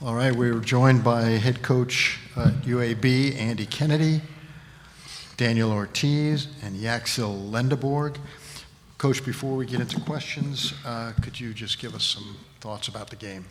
All right, we were joined by head coach at UAB, Andy Kennedy, Daniel Ortiz, and Yaxel Lendeborg. Coach, before we get into questions, could you just give us some thoughts about the game?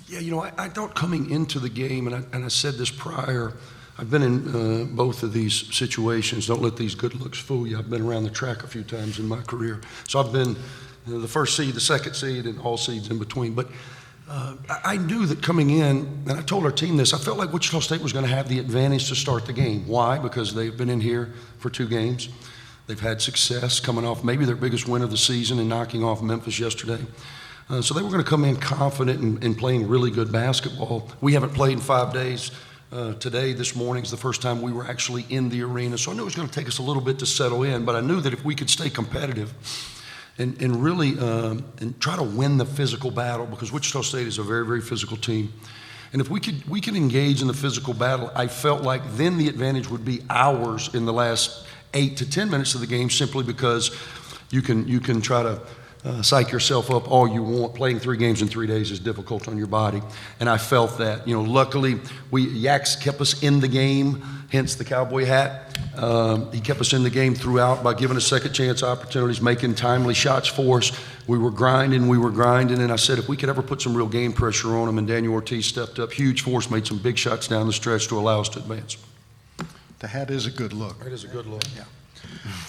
Yeah, you know, I thought coming into the game, and I said this prior, I've been in both of these situations. Don't let these good looks fool you. I've been around the track a few times in my career. So I've been the first seed, the second seed, and all seeds in between. But I knew that coming in, and I told our team this, I felt like Wichita State was going to have the advantage to start the game. Why? Because they've been in here for 2 games. They've had success coming off maybe their biggest win of the season and knocking off Memphis yesterday. So they were going to come in confident in playing really good basketball. We haven't played in 5 days. Today, this morning, is the first time we were actually in the arena. So I knew it was going to take us a little bit to settle in, but I knew that if we could stay competitive and really and try to win the physical battle, because Wichita State is a very, very physical team. And if we could engage in the physical battle, I felt like then the advantage would be ours in the last 8 to 10 minutes of the game, simply because you can try to psych yourself up all you want. Playing 3 games in 3 days is difficult on your body, and I felt that. You know, luckily, Yaxel kept us in the game, hence the cowboy hat. He kept us in the game throughout by giving us second chance opportunities, making timely shots for us. We were grinding, and I said if we could ever put some real game pressure on them, and Daniel Ortiz stepped up, huge force, made some big shots down the stretch to allow us to advance. The hat is a good look. It is a good look. Yeah.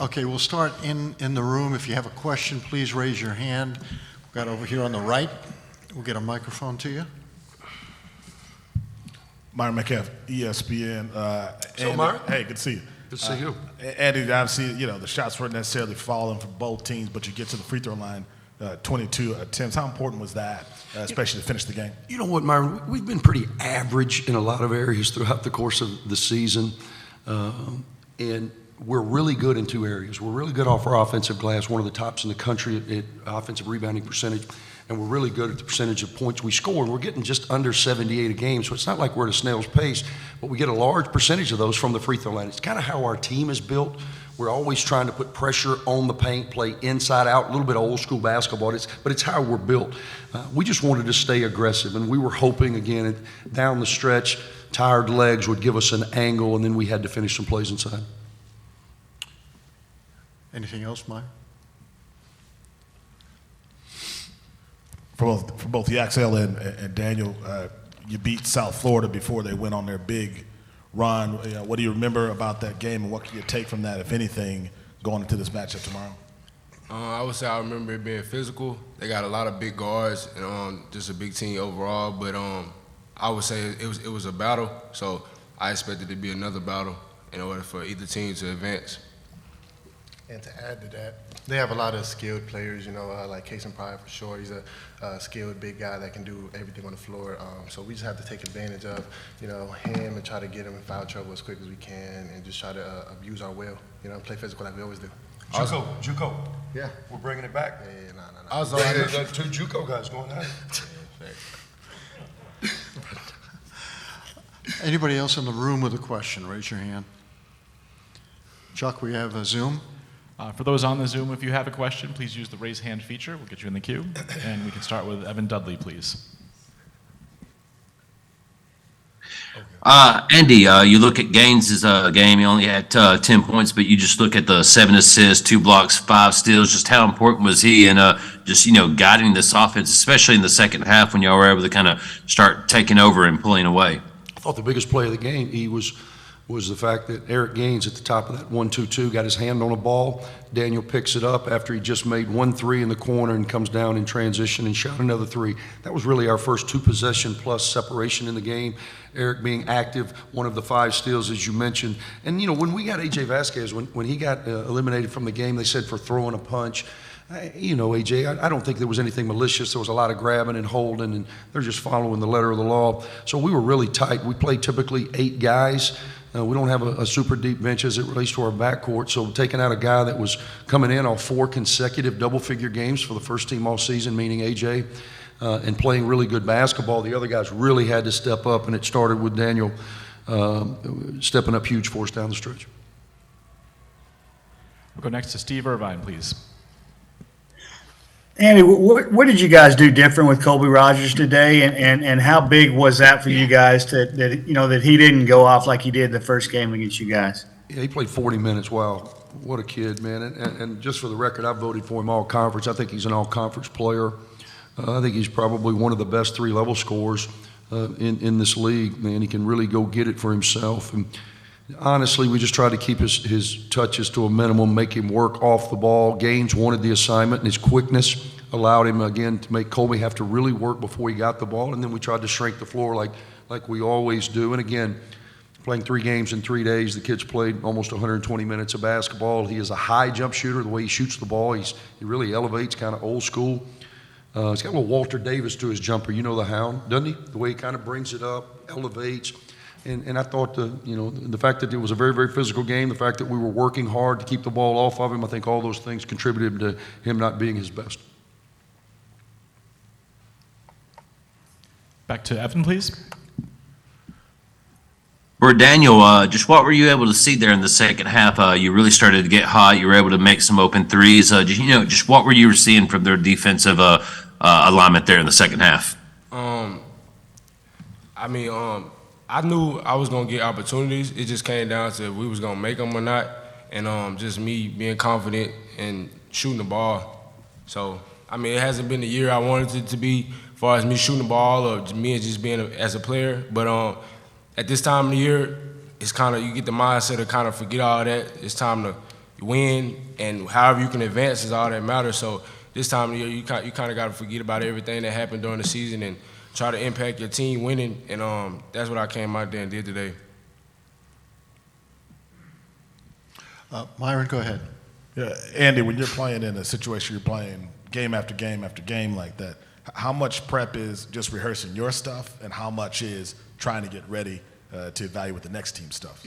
Okay, we'll start in the room. If you have a question, please raise your hand. We've got over here on the right. We'll get a microphone to you. Myron McCaff, ESPN. Myron? Hey, good to see you. Good to see you. Andy, obviously, you know, the shots weren't necessarily falling for both teams, but you get to the free throw line, 22 attempts. How important was that, especially to finish the game? You know what, Myron? We've been pretty average in a lot of areas throughout the course of the season, and we're really good in 2 areas. We're really good off our offensive glass, one of the tops in the country at offensive rebounding percentage, and we're really good at the percentage of points we score. And we're getting just under 78 a game, so it's not like we're at a snail's pace, but we get a large percentage of those from the free throw line. It's kind of how our team is built. We're always trying to put pressure on the paint, play inside out, a little bit of old school basketball, but it's how we're built. We just wanted to stay aggressive, and we were hoping, again, down the stretch, tired legs would give us an angle, and then we had to finish some plays inside. Anything else, Mike? For both Yaxel and Daniel, you beat South Florida before they went on their big run. What do you remember about that game, and what can you take from that, if anything, going into this matchup tomorrow? I would say I remember it being physical. They got a lot of big guards and just a big team overall. But I would say it was a battle, so I expected it to be another battle in order for either team to advance. And to add to that, they have a lot of skilled players, you know, like Case and Pride for sure. He's a skilled big guy that can do everything on the floor. So we just have to take advantage of, you know, him and try to get him in foul trouble as quick as we can and just try to abuse our will, you know, play physical like we always do. JUCO. Yeah. we're bringing it back. Yeah, no. I was There's 2 JUCO guys going at it. Anybody else in the room with a question? Raise your hand. Chuck, we have a Zoom. For those on the Zoom, if you have a question, please use the raise hand feature. We'll get you in the queue. And we can start with Evan Dudley, please. Andy, you look at Gaines' game, he only had 10 points, but you just look at the 7 assists, 2 blocks, 5 steals. Just how important was he in just, you know, guiding this offense, especially in the second half when y'all were able to kind of start taking over and pulling away? I thought the biggest play of the game, was the fact that Eric Gaines at the top of that 1-2-2 got his hand on a ball. Daniel picks it up after he just made 1 3 in the corner and comes down in transition and shot another 3. That was really our first 2 possession plus separation in the game. Eric being active, one of the 5 steals, as you mentioned. And, you know, when we got A.J. Vasquez, when he got eliminated from the game, they said for throwing a punch. You know, AJ, I don't think there was anything malicious. There was a lot of grabbing and holding, and they're just following the letter of the law. So we were really tight. We played typically 8 guys. We don't have a super deep bench as it relates to our backcourt. So taking out a guy that was coming in on 4 consecutive double-figure games for the first team all season, meaning AJ, and playing really good basketball, the other guys really had to step up, and it started with Daniel stepping up huge for us down the stretch. We'll go next to Steve Irvine, please. Andy, what did you guys do different with Colby Rogers today, and how big was that for you guys that he didn't go off like he did the first game against you guys? Yeah, he played 40 minutes. Wow, what a kid, man. And just for the record, I voted for him all conference. I think he's an all conference player. I think he's probably one of the best three-level scorers in this league, man. He can really go get it for himself. And honestly, we just tried to keep his touches to a minimum, make him work off the ball. Gaines wanted the assignment, and his quickness allowed him, again, to make Colby have to really work before he got the ball. And then we tried to shrink the floor like we always do. And again, playing 3 games in 3 days, the kid's played almost 120 minutes of basketball. He is a high jump shooter. The way he shoots the ball, he really elevates, kind of old school. He's got a little Walter Davis to his jumper. You know the Hound, doesn't he? The way he kind of brings it up, elevates. And I thought the fact that it was a very, very physical game, the fact that we were working hard to keep the ball off of him, I think all those things contributed to him not being his best. Back to Evan, please. For Daniel, just what were you able to see there in the second half? You really started to get hot. You were able to make some open threes. Just what were you seeing from their defensive alignment there in the second half? I knew I was gonna get opportunities. It just came down to if we was gonna make them or not, and just me being confident and shooting the ball. So it hasn't been the year I wanted it to be, as far as me shooting the ball or me just being as a player. But at this time of the year, it's kind of, you get the mindset to kind of forget all that. It's time to win, and however you can advance is all that matters. So this time of the year, you kind of got to forget about everything that happened during the season and try to impact your team winning, and that's what I came out there and did today. Myron, go ahead. Yeah, Andy, when you're playing in a situation, you're playing game after game after game like that, how much prep is just rehearsing your stuff, and how much is trying to get ready to evaluate the next team's stuff?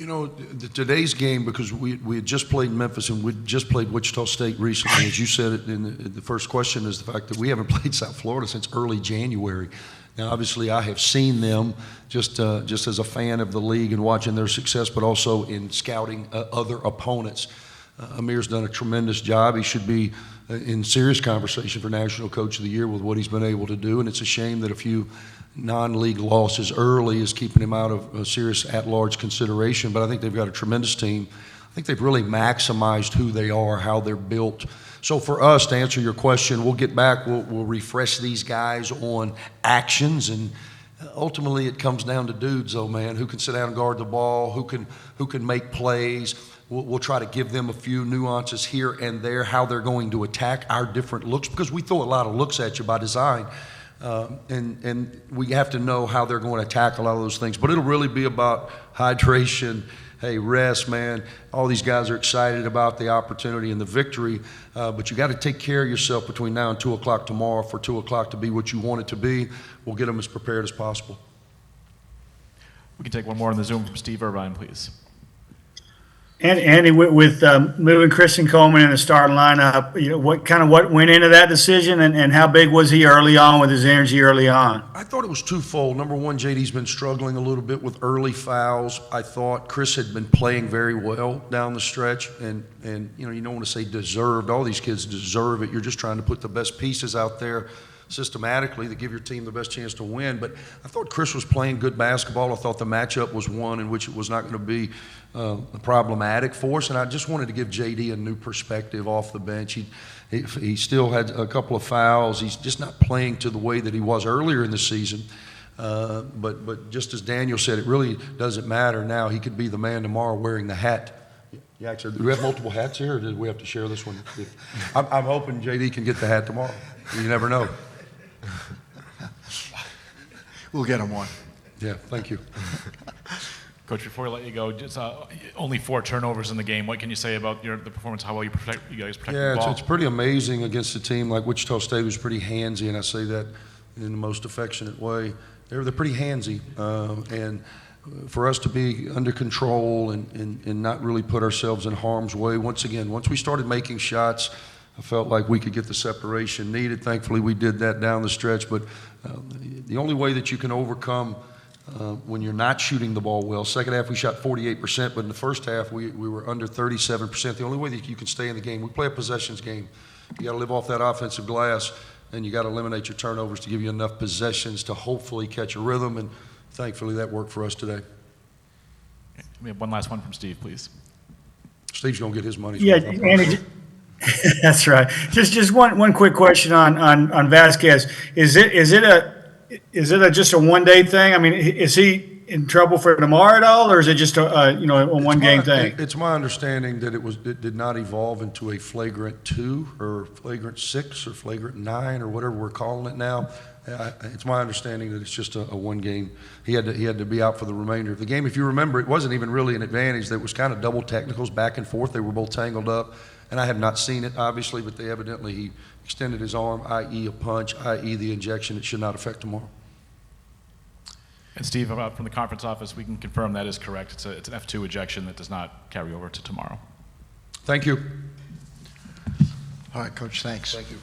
Today's game, because we had just played Memphis and we just played Wichita State recently, as you said it in the first question, is the fact that we haven't played South Florida since early January. Now, obviously, I have seen them just as a fan of the league and watching their success, but also in scouting other opponents. Amir's done a tremendous job. He should be in serious conversation for National Coach of the Year with what he's been able to do, and it's a shame that a few non-league losses early is keeping him out of serious at-large consideration, but I think they've got a tremendous team. I think they've really maximized who they are, how they're built. So for us, to answer your question, we'll get back, we'll refresh these guys on actions, and ultimately it comes down to dudes, though, man, who can sit down and guard the ball, who can make plays. We'll try to give them a few nuances here and there, how they're going to attack our different looks, because we throw a lot of looks at you by design. And we have to know how they're going to attack a lot of those things. But it'll really be about hydration, hey, rest, man. All these guys are excited about the opportunity and the victory, but you got to take care of yourself between now and 2 o'clock tomorrow for 2 o'clock to be what you want it to be. We'll get them as prepared as possible. We can take one more on the Zoom from Steve Irvine, please. And Andy, with moving Christian Coleman in the starting lineup, what went into that decision, and how big was he early on with his energy early on? I thought it was twofold. Number one, JD's been struggling a little bit with early fouls. I thought Chris had been playing very well down the stretch, and you don't want to say deserved. All these kids deserve it. You're just trying to put the best pieces out there systematically to give your team the best chance to win. But I thought Chris was playing good basketball. I thought the matchup was one in which it was not going to be problematic for us, and I just wanted to give JD a new perspective off the bench. He still had a couple of fouls. He's just not playing to the way that he was earlier in the season. But just as Daniel said, it really doesn't matter now. He could be the man tomorrow wearing the hat. Yaxel, do we have multiple hats here, or did we have to share this one? I'm hoping JD can get the hat tomorrow. You never know. We'll get him one. Yeah, thank you. Coach, before we let you go, just only 4 turnovers in the game. What can you say about the performance, how well you guys protect the ball? Yeah, it's pretty amazing against a team like Wichita State, who's pretty handsy, and I say that in the most affectionate way. They're pretty handsy, and for us to be under control and not really put ourselves in harm's way. Once we started making shots, I felt like we could get the separation needed. Thankfully, we did that down the stretch, but the only way that you can overcome when you're not shooting the ball well. Second half, we shot 48%, but in the first half, we were under 37%. The only way that you can stay in the game, we play a possessions game. got to live off that offensive glass, and you got to eliminate your turnovers to give you enough possessions to hopefully catch a rhythm, and thankfully that worked for us today. We have one last one from Steve, please. Steve's going to get his money. Yeah, Andy, that's right. Just one quick question on Vasquez. Is it just a one-day thing? I mean, is he in trouble for tomorrow at all, or is it just a one-game thing? It's my understanding that it did not evolve into a flagrant 2 or flagrant 6 or flagrant 9 or whatever we're calling it now. It's my understanding that it's just a one game. He had to be out for the remainder of the game. If you remember, it wasn't even really an advantage. There was kind of double technicals back and forth. They were both tangled up, and I have not seen it, obviously, but he extended his arm, i.e. a punch, i.e. the injection. It should not affect tomorrow. And Steve, from the conference office, we can confirm that is correct. It's an F2 ejection that does not carry over to tomorrow. Thank you. All right, Coach, thanks. Thank you.